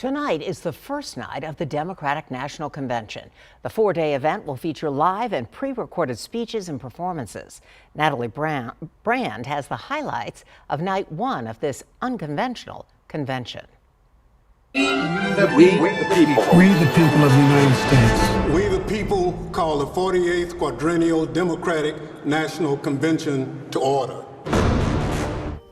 Tonight is the first night of the Democratic National Convention. The four-day event will feature live and pre-recorded speeches and performances. Natalie Brand has the highlights of night one of this unconventional convention. We the people. We the people of the United States. We the people call the 48th Quadrennial Democratic National Convention to order.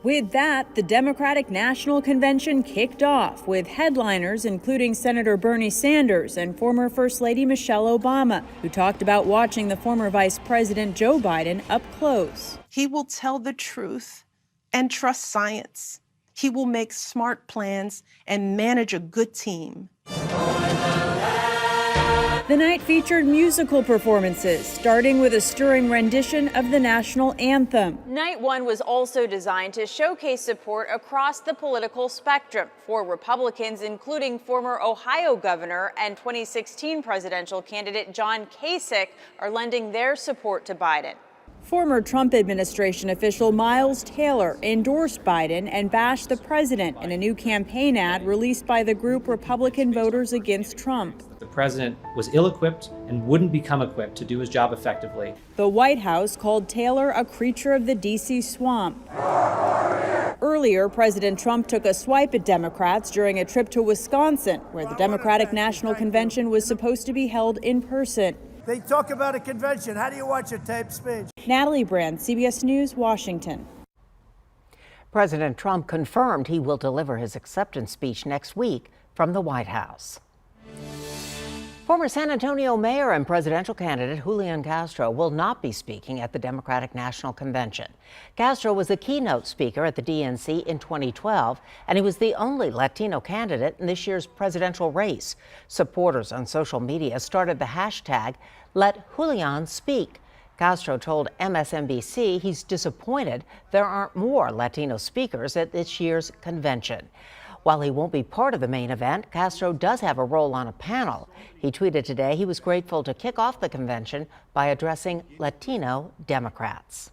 With that, the Democratic National Convention kicked off with headliners including Senator Bernie Sanders and former First Lady Michelle Obama, who talked about watching the former Vice President Joe Biden up close. He will tell the truth and trust science. He will make smart plans and manage a good team. The night featured musical performances, starting with a stirring rendition of the national anthem. Night one was also designed to showcase support across the political spectrum for Republicans, including former Ohio governor and 2016 presidential candidate John Kasich are lending their support to Biden. Former Trump administration official Miles Taylor endorsed Biden and bashed the president in a new campaign ad released by the group Republican Voters Against Trump. The president was ill-equipped and wouldn't become equipped to do his job effectively. The White House called Taylor a creature of the D.C. swamp. Earlier, President Trump took a swipe at Democrats during a trip to Wisconsin, where the Democratic National Convention was supposed to be held in person. They talk about a convention. How do you watch a taped speech? Natalie Brand, CBS News, Washington. President Trump confirmed he will deliver his acceptance speech next week from the White House. Former San Antonio mayor and presidential candidate Julian Castro will not be speaking at the Democratic National Convention. Castro was a keynote speaker at the DNC in 2012, and he was the only Latino candidate in this year's presidential race. Supporters on social media started the hashtag #LetJulian Castro told MSNBC he's disappointed there aren't more Latino speakers at this year's convention. While he won't be part of the main event, Castro does have a role on a panel. He tweeted today he was grateful to kick off the convention by addressing Latino Democrats.